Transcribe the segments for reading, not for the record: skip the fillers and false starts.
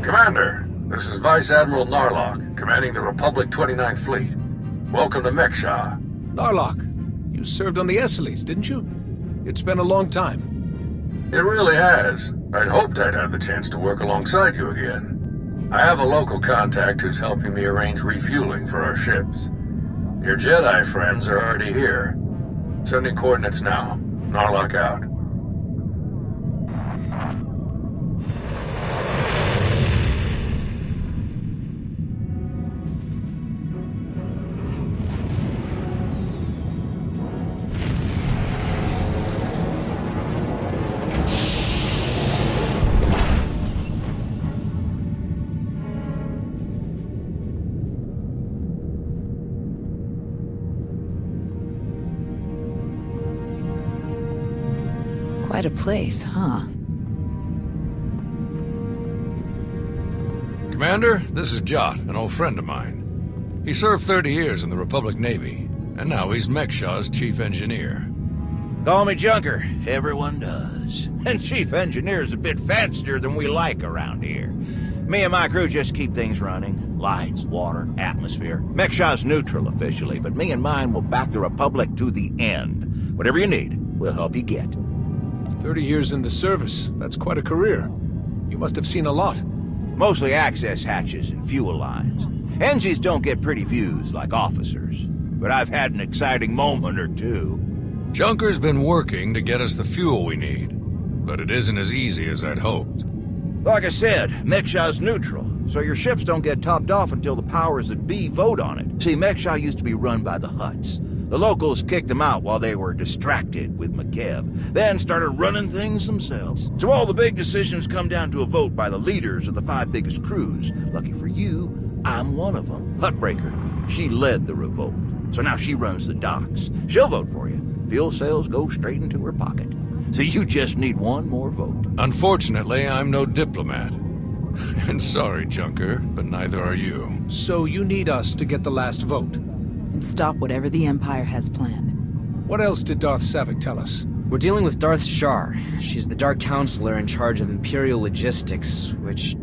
Commander, this is Vice Admiral Narlock, commanding the Republic 29th Fleet. Welcome to Mek-Sha. Narlock, you served on the Esseles, didn't you? It's been a long time. It really has. I'd hoped I'd have the chance to work alongside you again. I have a local contact who's helping me arrange refueling for our ships. Your Jedi friends are already here. Sending coordinates now. Narlock out. Quite a place, huh? Commander, this is Jot, an old friend of mine. He served 30 years in the Republic Navy, and now he's Mek-Sha's chief engineer. Call me Junker. Everyone does. And chief engineer's a bit fancier than we like around here. Me and my crew just keep things running. Lights, water, atmosphere. Mek-Sha's neutral officially, but me and mine will back the Republic to the end. Whatever you need, we'll help you get. 30 years in the service, that's quite a career. You must have seen a lot. Mostly access hatches and fuel lines. Engies don't get pretty views like officers, but I've had an exciting moment or two. Junker's been working to get us the fuel we need, but it isn't as easy as I'd hoped. Like I said, Mek-Sha's neutral, so your ships don't get topped off until the powers that be vote on it. See, Mek-Sha used to be run by the Hutts. The locals kicked them out while they were distracted with Mecca, then started running things themselves. So all the big decisions come down to a vote by the leaders of the 5 biggest crews. Lucky for you, I'm one of them. Huttbreaker. She led the revolt. So now she runs the docks. She'll vote for you. Fuel sales go straight into her pocket. So you just need one more vote. Unfortunately, I'm no diplomat. And sorry, Junker, but neither are you. So you need us to get the last vote? And stop whatever the Empire has planned. What else did Darth Savik tell us? We're dealing with Darth Char. She's the Dark Counselor in charge of Imperial logistics, which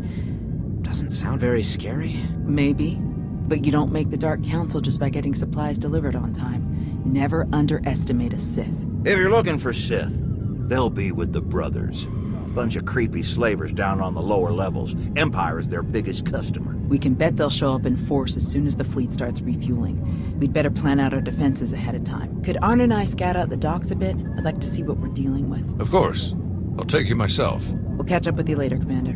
doesn't sound very scary. Maybe. But you don't make the Dark Council just by getting supplies delivered on time. Never underestimate a Sith. If you're looking for Sith, they'll be with the Brothers. Bunch of creepy slavers down on the lower levels. Empire is their biggest customer. We can bet they'll show up in force as soon as the fleet starts refueling. We'd better plan out our defenses ahead of time. Could Arn and I scout out the docks a bit? I'd like to see what we're dealing with. Of course. I'll take you myself. We'll catch up with you later, Commander.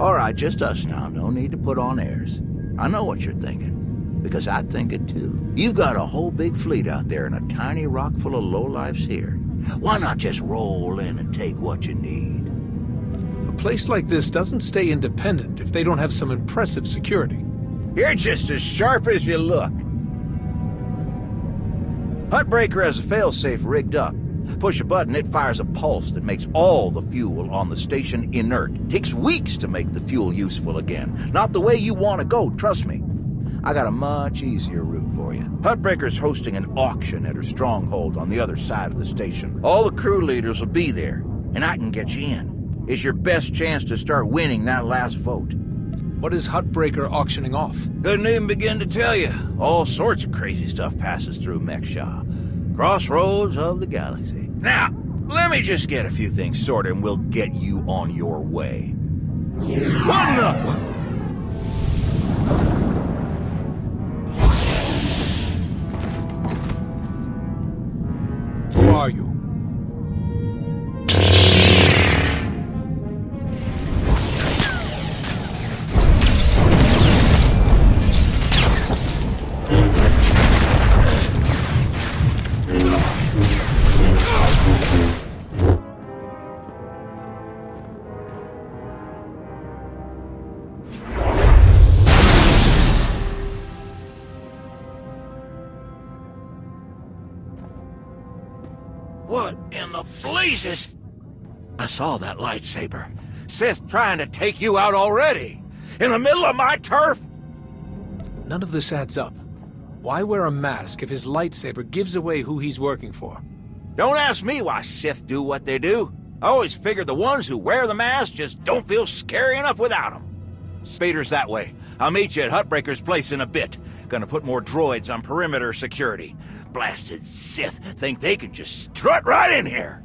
All right, just us now. No need to put on airs. I know what you're thinking. Because I'd think it too. You've got a whole big fleet out there and a tiny rock full of lowlifes here. Why not just roll in and take what you need? A place like this doesn't stay independent if they don't have some impressive security. You're just as sharp as you look. Huttbreaker has a failsafe rigged up. Push a button, it fires a pulse that makes all the fuel on the station inert. Takes weeks to make the fuel useful again. Not the way you want to go, trust me. I got a much easier route for you. Huttbreaker's hosting an auction at her stronghold on the other side of the station. All the crew leaders will be there, and I can get you in. It's your best chance to start winning that last vote. What is Huttbreaker auctioning off? Couldn't even begin to tell you. All sorts of crazy stuff passes through Mek-Sha. Crossroads of the galaxy. Now, let me just get a few things sorted and we'll get you on your way. What the... Who are you? What in the blazes? I saw that lightsaber. Sith trying to take you out already. In the middle of my turf? None of this adds up. Why wear a mask if his lightsaber gives away who he's working for? Don't ask me why Sith do what they do. I always figured the ones who wear the mask just don't feel scary enough without them. Spader's that way. I'll meet you at Huttbreaker's place in a bit. Gonna put more droids on perimeter security. Blasted Sith think they can just strut right in here.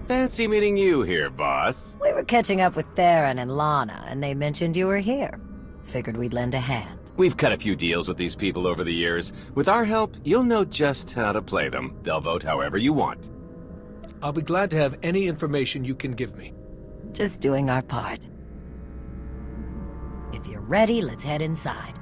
Fancy meeting you here, boss. We were catching up with Theron and Lana, and they mentioned you were here. Figured we'd lend a hand. We've cut a few deals with these people over the years. With our help, you'll know just how to play them. They'll vote however you want. I'll be glad to have any information you can give me. Just doing our part. If you're ready, let's head inside.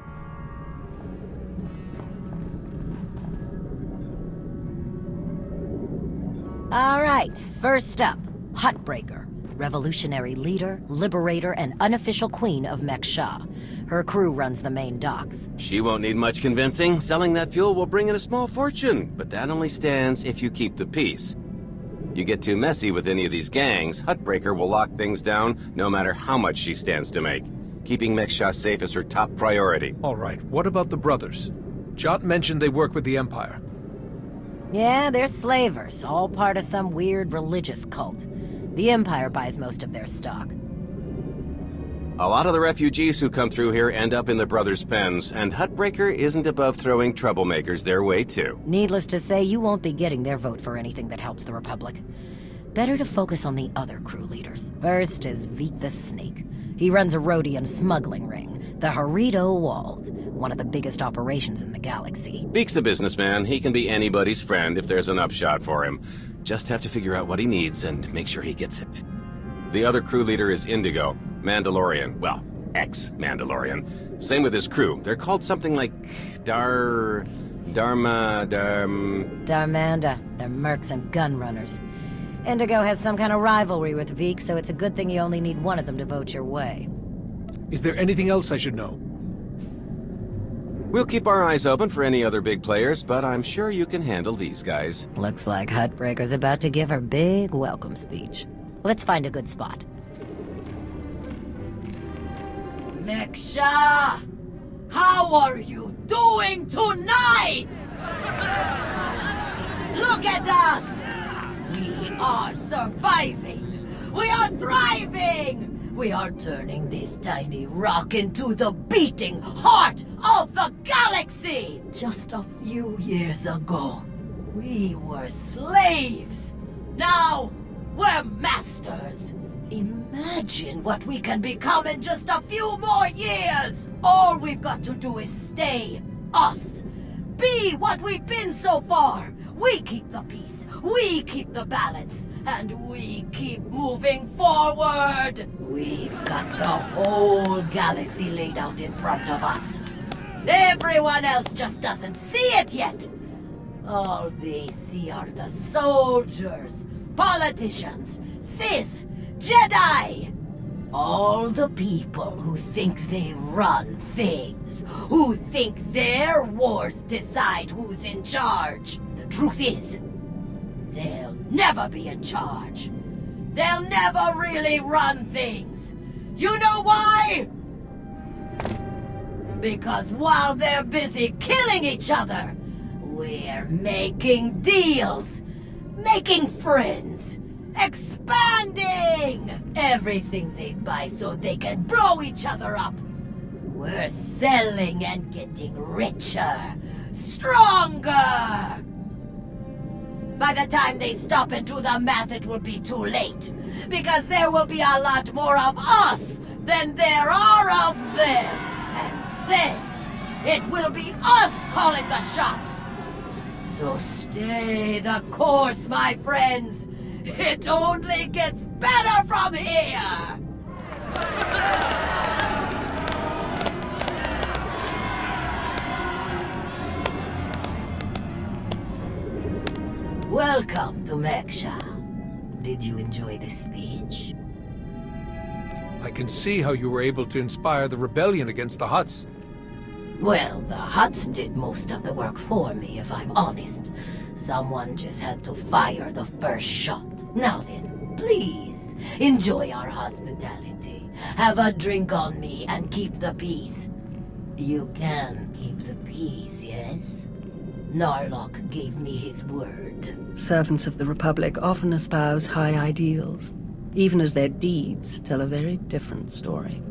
All right, first up, Huttbreaker. Revolutionary leader, liberator, and unofficial queen of Mek-Sha. Her crew runs the main docks. She won't need much convincing. Selling that fuel will bring in a small fortune, but that only stands if you keep the peace. You get too messy with any of these gangs, Huttbreaker will lock things down no matter how much she stands to make. Keeping Mek-Sha safe is her top priority. All right, what about the brothers? Jot mentioned they work with the Empire. Yeah, they're slavers, all part of some weird religious cult. The Empire buys most of their stock. A lot of the refugees who come through here end up in the brothers' pens, and Huttbreaker isn't above throwing troublemakers their way too. Needless to say, you won't be getting their vote for anything that helps the Republic. Better to focus on the other crew leaders. First is Veek the Snake. He runs a Rhodian smuggling ring, the Harrido Walled, one of the biggest operations in the galaxy. Veek's a businessman. He can be anybody's friend if there's an upshot for him. Just have to figure out what he needs and make sure he gets it. The other crew leader is Indigo, Mandalorian. Well, ex-Mandalorian. Same with his crew. They're called something like Darmanda. They're mercs and gun runners. Indigo has some kind of rivalry with Veek, so it's a good thing you only need one of them to vote your way. Is there anything else I should know? We'll keep our eyes open for any other big players, but I'm sure you can handle these guys. Looks like Huttbreaker's about to give her big welcome speech. Let's find a good spot. Mek-Sha! How are you doing tonight? Look at us! We are surviving! We are thriving! We are turning this tiny rock into the beating heart of the galaxy! Just a few years ago, we were slaves. Now, we're masters. Imagine what we can become in just a few more years! All we've got to do is stay us. Be what we've been so far. We keep the peace, we keep the balance, and we keep moving forward! We've got the whole galaxy laid out in front of us. Everyone else just doesn't see it yet. All they see are the soldiers, politicians, Sith, Jedi. All the people who think they run things, who think their wars decide who's in charge. The truth is, they'll never be in charge. They'll never really run things. You know why? Because while they're busy killing each other, we're making deals, making friends, expanding everything they buy so they can blow each other up. We're selling and getting richer, stronger. By the time they stop and do the math, it will be too late. Because there will be a lot more of us than there are of them. And then, it will be us calling the shots. So stay the course, my friends. It only gets better from here. Welcome to Mek-Sha. Did you enjoy the speech? I can see how you were able to inspire the rebellion against the Hutts. Well, the Hutts did most of the work for me, if I'm honest. Someone just had to fire the first shot. Now then, please, enjoy our hospitality. Have a drink on me and keep the peace. You can keep the peace, yes? Narlock gave me his word. Servants of the Republic often espouse high ideals, even as their deeds tell a very different story.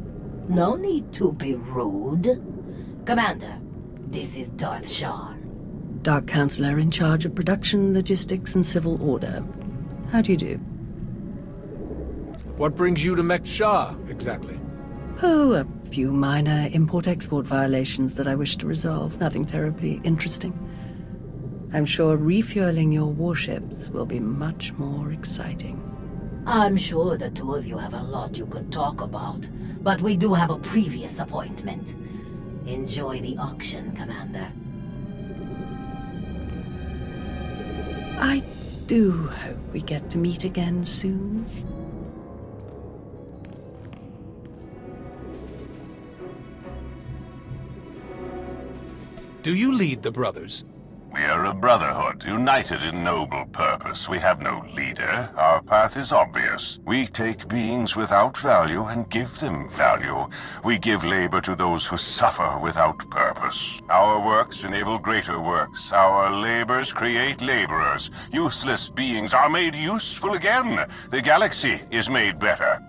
No need to be rude. Commander, this is Darth Char. Dark Counselor in charge of production, logistics, and civil order. How do you do? What brings you to Mek-Sha, exactly? Oh, a few minor import-export violations that I wish to resolve. Nothing terribly interesting. I'm sure refueling your warships will be much more exciting. I'm sure the two of you have a lot you could talk about, but we do have a previous appointment. Enjoy the auction, Commander. I do hope we get to meet again soon. Do you lead the brothers? We are a brotherhood, united in noble purpose. We have no leader. Our path is obvious. We take beings without value and give them value. We give labor to those who suffer without purpose. Our works enable greater works. Our labors create laborers. Useless beings are made useful again. The galaxy is made better.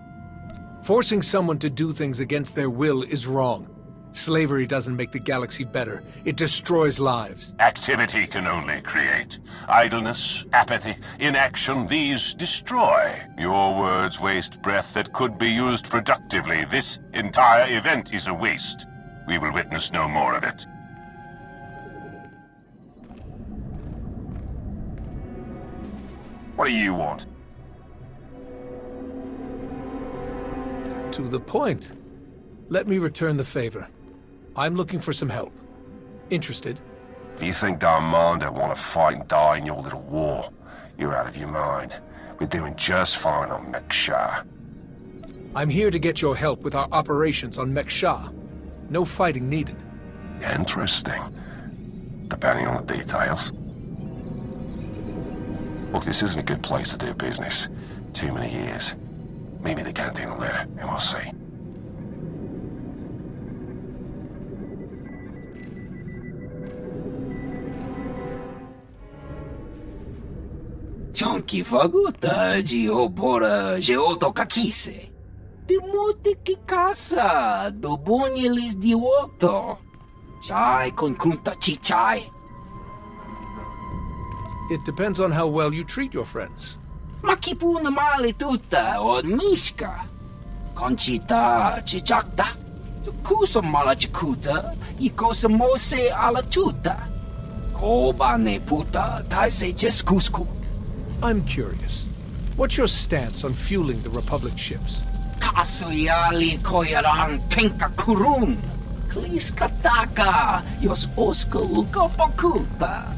Forcing someone to do things against their will is wrong. Slavery doesn't make the galaxy better. It destroys lives. Activity can only create. Idleness, apathy, inaction, these destroy. Your words waste breath that could be used productively. This entire event is a waste. We will witness no more of it. What do you want? To the point. Let me return the favor. I'm looking for some help. Interested? Do you think Darmanda want to fight and die in your little war? You're out of your mind. We're doing just fine on Mek-Sha. I'm here to get your help with our operations on Mek-Sha. No fighting needed. Interesting. Depending on the details. Look, this isn't a good place to do business. Too many years. Meet me at the canteen later, and we'll see. Chonky faguta geopora geotokakise. Demote que casa do bonyelis di woto. Chai con kunta chichai. It depends on how well you treat your friends. Makipuna male tuta od mishka. Conchita chichakta. Kusa mala chikuta. Ikosa mose ala tuta. Kobane puta taise jeskusku. I'm curious. What's your stance on fueling the Republic ships? Kasuyali koyaran kenka kurun. Klis kataka yos oska uka pakuta.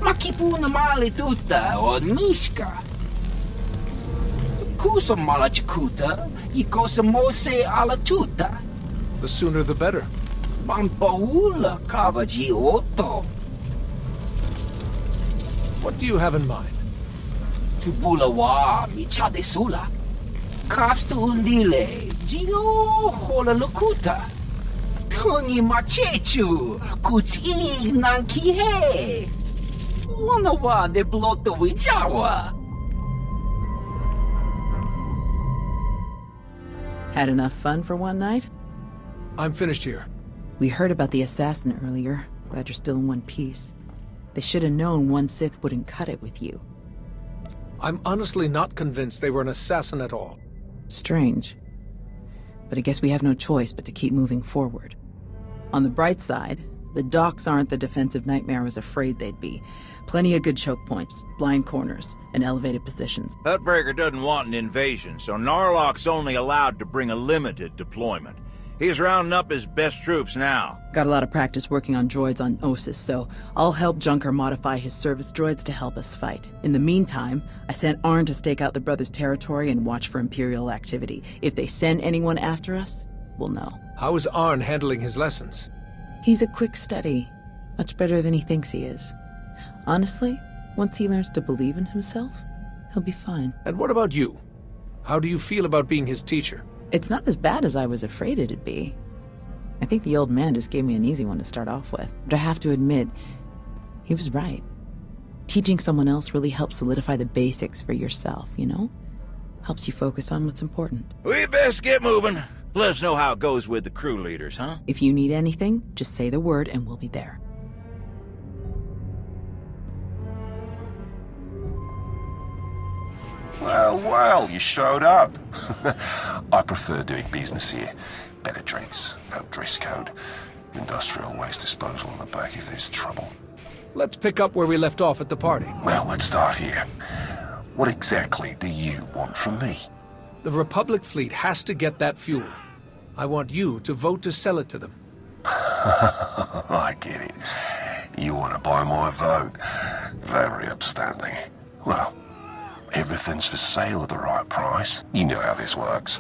Makipuna male tuta od mishka. Kusa mala chikuta. Ikosa mose ala tuta. The sooner the better. Mampaula kavaji oto. What do you have in mind? Tubulawa michade sula. Kafstu undile. Gio hola lukuta. Tungi machechu. Kuting nankihe. Wanawa de bloto wichawa. Had enough fun for one night? I'm finished here. We heard about the assassin earlier. Glad you're still in one piece. They should have known one Sith wouldn't cut it with you. I'm honestly not convinced they were an assassin at all. Strange. But I guess we have no choice but to keep moving forward. On the bright side, the docks aren't the defensive nightmare I was afraid they'd be. Plenty of good choke points, blind corners, and elevated positions. Huttbreaker doesn't want an invasion, so Narlock's only allowed to bring a limited deployment. He's rounding up his best troops now. Got a lot of practice working on droids on Ossus, so I'll help Junker modify his service droids to help us fight. In the meantime, I sent Arn to stake out the brothers' territory and watch for Imperial activity. If they send anyone after us, we'll know. How is Arn handling his lessons? He's a quick study. Much better than he thinks he is. Honestly, once he learns to believe in himself, he'll be fine. And what about you? How do you feel about being his teacher? It's not as bad as I was afraid it'd be. I think the old man just gave me an easy one to start off with. But I have to admit, he was right. Teaching someone else really helps solidify the basics for yourself, you know? Helps you focus on what's important. We best get moving. Let us know how it goes with the crew leaders, huh? If you need anything, just say the word and we'll be there. Well, you showed up. I prefer doing business here. Better drinks, no dress code, industrial waste disposal on the back if there's trouble. Let's pick up where we left off at the party. Well, let's start here. What exactly do you want from me? The Republic fleet has to get that fuel. I want you to vote to sell it to them. I get it. You want to buy my vote. Very upstanding. Well, everything's for sale at the right price. You know how this works.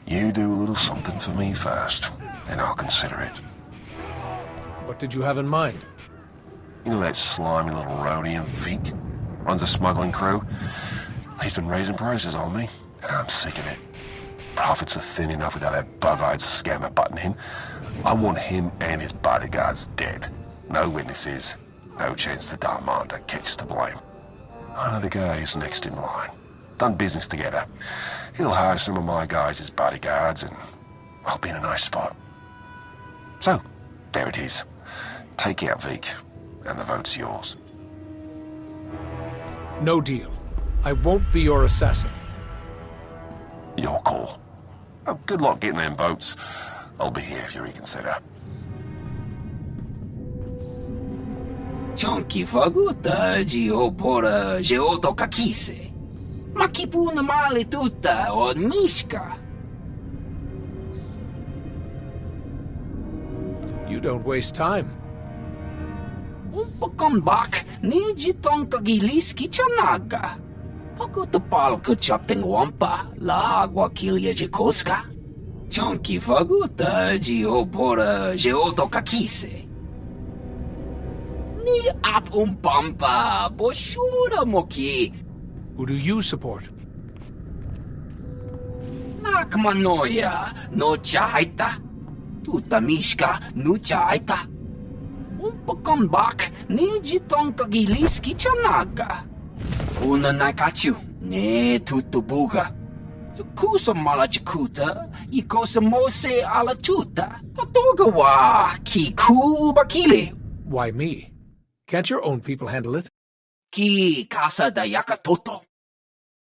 You do a little something for me first, and I'll consider it. What did you have in mind? You know that slimy little roadie Vic? Runs a smuggling crew? He's been raising prices on me, and I'm sick of it. Profits are thin enough without that bug-eyed scammer butting in. I want him and his bodyguards dead. No witnesses, no chance the Darmander gets to blame. I know the guy who's next in line. Done business together. He'll hire some of my guys as bodyguards, and I'll be in a nice spot. So, there it is. Take out Vic, and the vote's yours. No deal. I won't be your assassin. Your call. Oh, good luck getting them votes. I'll be here if you reconsider. Chunky faguta geopora geoto kakise. Makipuna male tutta od mishka. You don't waste time. Umpakon bak niji tonka giliski chanaga. Pakuta palka chapting wampa la agua kilia jekoska. Chunky faguta geopora geoto kakise. Ni at umpampa boshura moki. Who do you support? Nakmanoya no chaita. Tuta mishka no chaita. Umpakon bak niji tonka giliski chanaga. Una nakachu ne tutubuga. Kusa malajakuta, ikosa mose ala tuta. Patoga wa kiku bakile. Why me? Can't your own people handle it? Ki casa da yakatoto.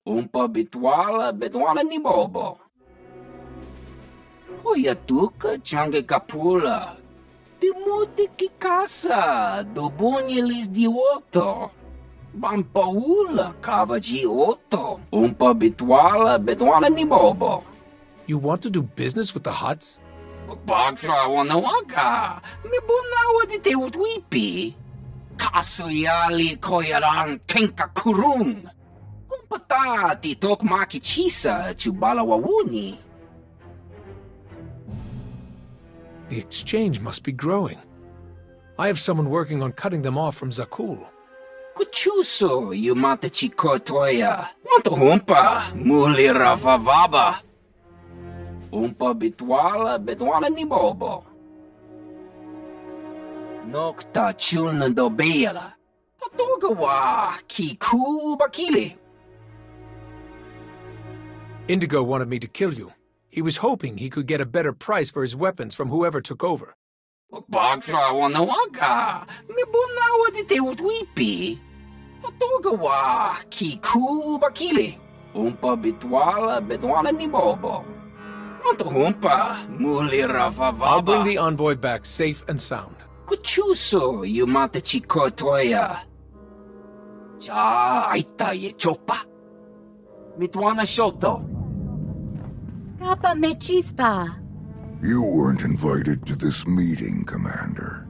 Umpa bitwala ni bobo. Hoya tuka change kapula. Timote ki casa do bonyelis di otto. Bampaula kavaji otto. Umpa bitwala ni bobo. You want to do business with the Hutts? Bagfra wanawaga. Me bonawa di te utwipi. Kasuyali koyaran kenka kurung. Kumpatati tok makichisa chubala wawuni. The exchange must be growing. I have someone working on cutting them off from Zakul. Kuchuso yumata chikotoya. Wanto humpa muli ravavaba. Umpa bitwala ni bobo. Nokta chulna do bela. Patoga wa kiku bakile. Indigo wanted me to kill you. He was hoping he could get a better price for his weapons from whoever took over. Bagfra wanawaga. Me bonawa di te utwipi. Patoga wa kiku bakile. Umpa bitwala ni bobo. Wanto humpa muli ravavaba. I'll bring the envoy back safe and sound. Kuchuso yumata chikotoya. Cha aita ye chopa. Mitwana shoto. Kappa me chispa. You weren't invited to this meeting, Commander.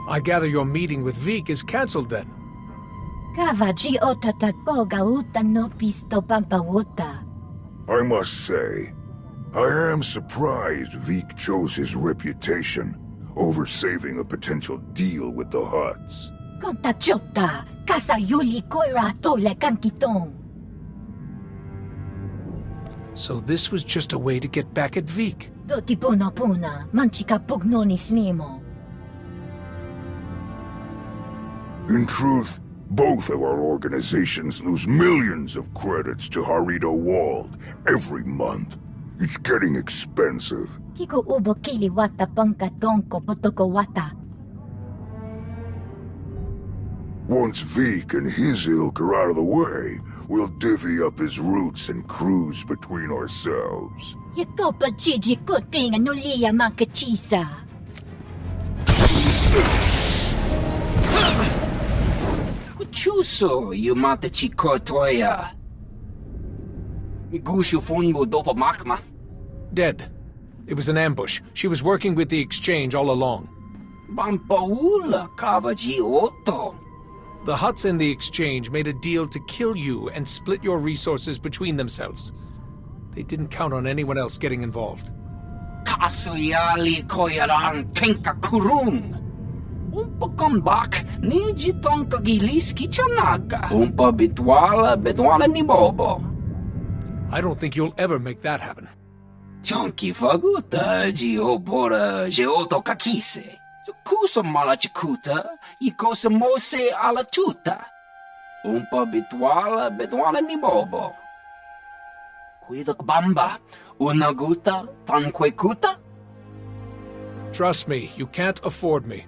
I gather your meeting with Vic is cancelled then. Kavaji otatako gauta no pisto pampawota. I must say, I am surprised Vic chose his reputation over saving a potential deal with the Hutts. Contachota, casa yuli koira tole kankiton. So this was just a way to get back at Vik. Doti puna, manchika pugnoni snimo. In truth, both of our organizations lose millions of credits to Harrido Wald every month. It's getting expensive. Kiko ubo kili wata panka donko potoko wata. Once Vik and his ilk are out of the way, we'll divvy up his routes and cruise between ourselves. Yakopa Gigi kuting anulia makachisa. Kuchuso, yumata chikotoya. Migushu funbo dopa makma. Dead. It was an ambush. She was working with the exchange all along. Bampaula kavaji oto. The Hutts and the exchange made a deal to kill you and split your resources between themselves. They didn't count on anyone else getting involved. Kasuyali koyaran kenka kurung. Umpa kambak niji tonka giliski chanaga. Umpa bitwala ni bobo. I don't think you'll ever make that happen. Chonki faguta geopora geoto kakise. Kusa malachikuta, ikosa mose ala chuta. Umpa bitwala ni bobo. Kuidak bamba, unaguta, tanquekuta. Trust me, you can't afford me.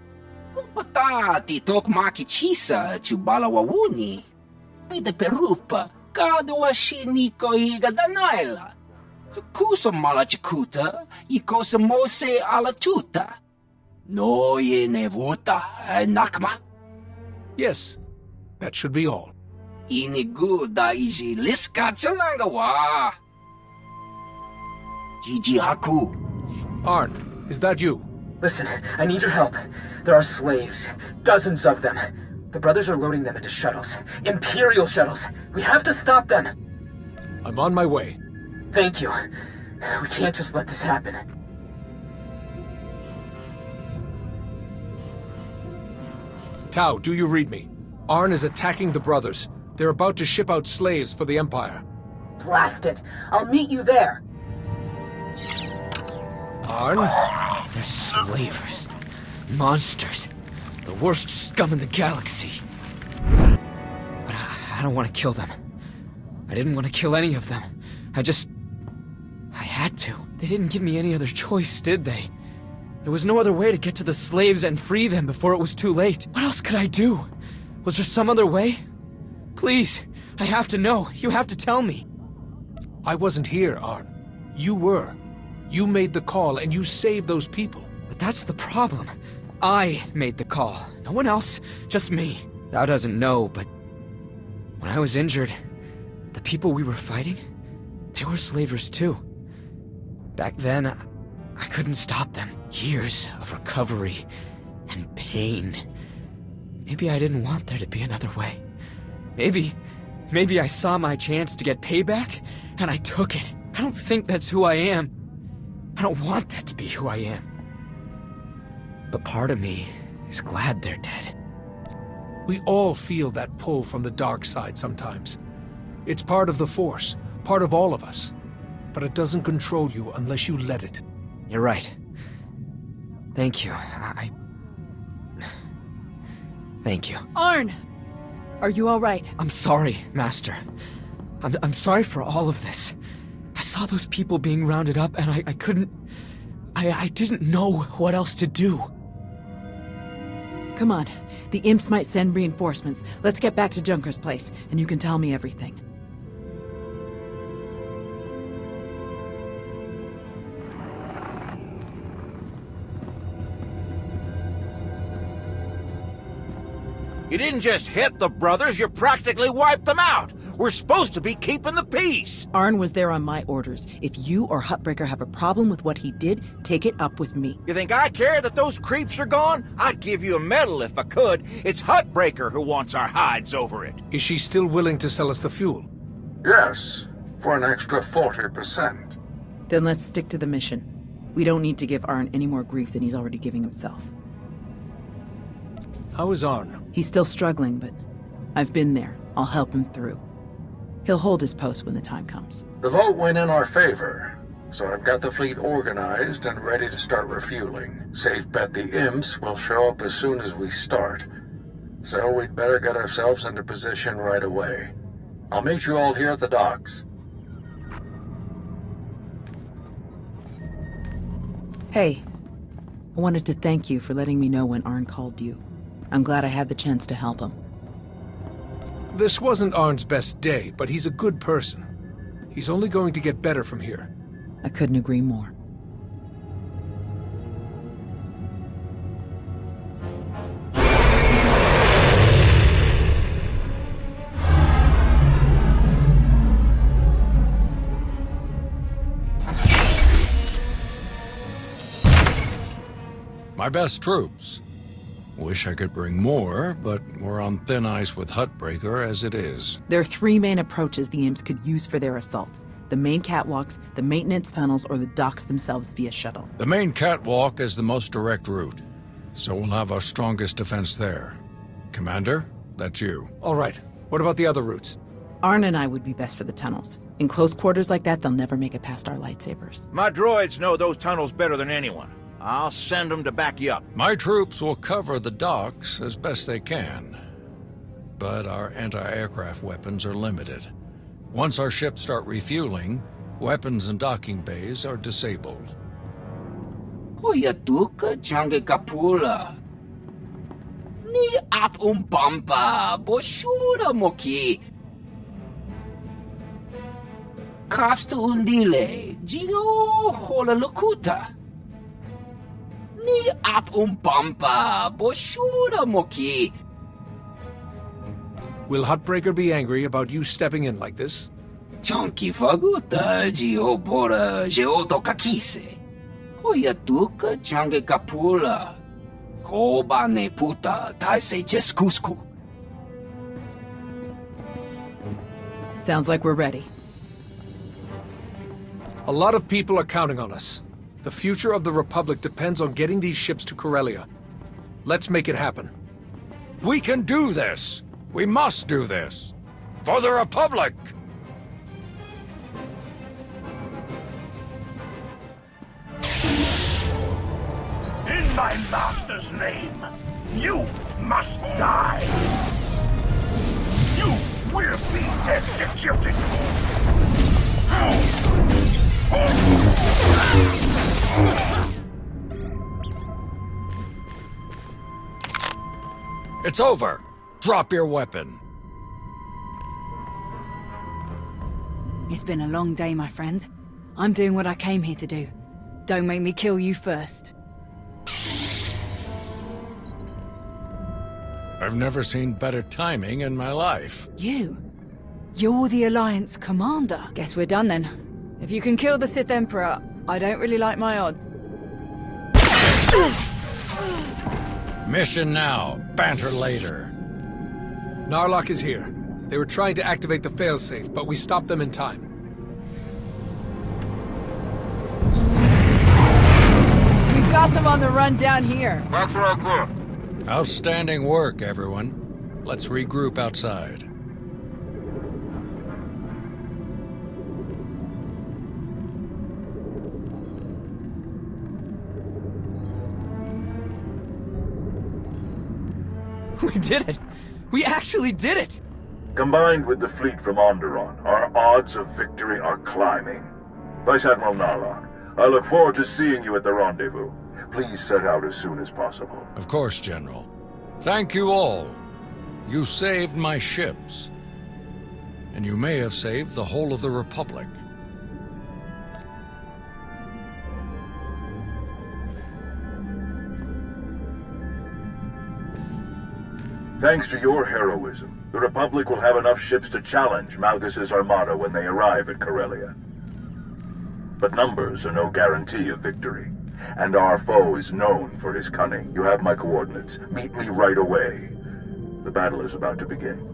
Umpata titok maki chisa, chubala wawuni. Pide perupa, kadwa shiniko igadanaila. Kusa malachikuta, ikosa mose ala chuta. No ye nevuta, nakma? Yes, that should be all. Inigu daiji liska chanagawa. Jiji haku. Arn, is that you? Listen, I need your help. There are slaves. Dozens of them. The brothers are loading them into shuttles. Imperial shuttles. We have to stop them. I'm on my way. Thank you. We can't just let this happen. Tau, do you read me? Arn is attacking the brothers. They're about to ship out slaves for the Empire. Blast it. I'll meet you there. Arn? They're slavers. Monsters. The worst scum in the galaxy. But I don't want to kill them. I didn't want to kill any of them. I had to. They didn't give me any other choice, did they? There was no other way to get to the slaves and free them before it was too late. What else could I do? Was there some other way? Please, I have to know. You have to tell me. I wasn't here, Arn. You were. You made the call and you saved those people. But that's the problem. I made the call. No one else, just me. Thou doesn't know, but when I was injured, the people we were fighting, they were slavers too. Back then, I couldn't stop them. Years of recovery and pain. Maybe I didn't want there to be another way. Maybe I saw my chance to get payback, and I took it. I don't think that's who I am. I don't want that to be who I am. But part of me is glad they're dead. We all feel that pull from the dark side sometimes. It's part of the Force, part of all of us. But it doesn't control you unless you let it. You're right. Thank you. Thank you. Arn! Are you all right? I'm sorry, Master. I'm sorry for all of this. I saw those people being rounded up and I couldn't... I didn't know what else to do. Come on. The imps might send reinforcements. Let's get back to Junker's place, and you can tell me everything. You didn't just hit the brothers, you practically wiped them out. We're supposed to be keeping the peace. Arn was there on my orders. If you or Huttbreaker have a problem with what he did, take it up with me. You think I care that those creeps are gone? I'd give you a medal if I could. It's Huttbreaker who wants our hides over it. Is she still willing to sell us the fuel? Yes, for an extra 40%. Then let's stick to the mission. We don't need to give Arn any more grief than he's already giving himself. How is Arn? He's still struggling, but I've been there. I'll help him through. He'll hold his post when the time comes. The vote went in our favor, so I've got the fleet organized and ready to start refueling. Safe bet the imps will show up as soon as we start. So we'd better get ourselves into position right away. I'll meet you all here at the docks. Hey, I wanted to thank you for letting me know when Arn called you. I'm glad I had the chance to help him. This wasn't Arn's best day, but he's a good person. He's only going to get better from here. I couldn't agree more. My best troops. Wish I could bring more, but we're on thin ice with Huttbreaker as it is. There are three main approaches the imps could use for their assault. The main catwalks, the maintenance tunnels, or the docks themselves via shuttle. The main catwalk is the most direct route, so we'll have our strongest defense there. Commander, that's you. All right. What about the other routes? Arn and I would be best for the tunnels. In close quarters like that, they'll never make it past our lightsabers. My droids know those tunnels better than anyone. I'll send them to back you up. My troops will cover the docks as best they can, but our anti-aircraft weapons are limited. Once our ships start refueling, weapons and docking bays are disabled. Hoyatuka change kapula. Ni at umpampa boshura moki. Kafsta undile, jigo hola lukuta. Ni at umpampa boshura moki. Will Huttbreaker be angry about you stepping in like this? Chonki faguta geopora geoto kakise. Hoyatuka change kapula. Kobane puta taise jeskusku. Sounds like we're ready. A lot of people are counting on us. The future of the Republic depends on getting these ships to Corellia. Let's make it happen. We can do this! We must do this! For the Republic! In my master's name, you must die! You will be executed! It's over! Drop your weapon! It's been a long day, my friend. I'm doing what I came here to do. Don't make me kill you first. I've never seen better timing in my life. You're the Alliance commander. Guess we're done then. If you can kill the Sith Emperor, I don't really like my odds. Mission now, banter later. Narlock is here. They were trying to activate the failsafe, but we stopped them in time. We've got them on the run down here. That's right, clear. Outstanding work, everyone. Let's regroup outside. We did it! We actually did it! Combined with the fleet from Onderon, our odds of victory are climbing. Vice Admiral Narlock, I look forward to seeing you at the rendezvous. Please set out as soon as possible. Of course, General. Thank you all. You saved my ships. And you may have saved the whole of the Republic. Thanks to your heroism, the Republic will have enough ships to challenge Malgus's armada when they arrive at Corellia. But numbers are no guarantee of victory, and our foe is known for his cunning. You have my coordinates. Meet me right away. The battle is about to begin.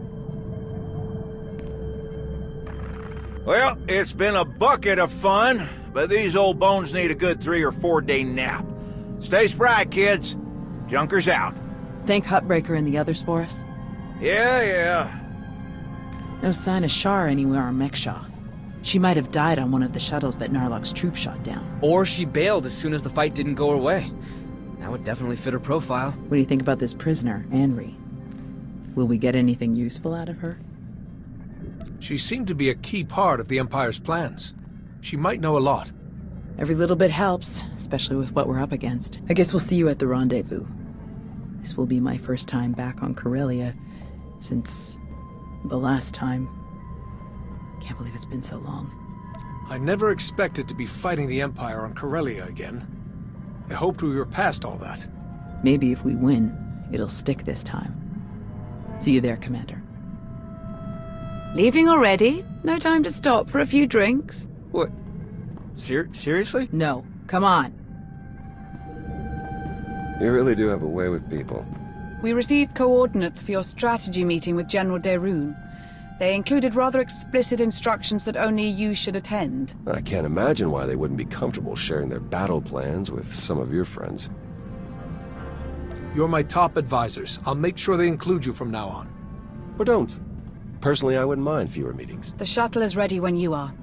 Well, it's been a bucket of fun, but these old bones need a good 3 or 4 day nap. Stay spry, kids. Junker's out. Thank Huttbreaker and the others for us? Yeah. No sign of Char anywhere on Mek-Sha. She might have died on one of the shuttles that Narlock's troop shot down. Or she bailed as soon as the fight didn't go her way. That would definitely fit her profile. What do you think about this prisoner, Anri? Will we get anything useful out of her? She seemed to be a key part of the Empire's plans. She might know a lot. Every little bit helps, especially with what we're up against. I guess we'll see you at the rendezvous. This will be my first time back on Corellia since the last time. Can't believe it's been so long. I never expected to be fighting the Empire on Corellia again. I hoped we were past all that. Maybe if we win, it'll stick this time. See you there, Commander. Leaving already? No time to stop for a few drinks? What? Seriously? No. Come on. You really do have a way with people. We received coordinates for your strategy meeting with General Derun. They included rather explicit instructions that only you should attend. I can't imagine why they wouldn't be comfortable sharing their battle plans with some of your friends. You're my top advisors. I'll make sure they include you from now on. Or don't. Personally, I wouldn't mind fewer meetings. The shuttle is ready when you are.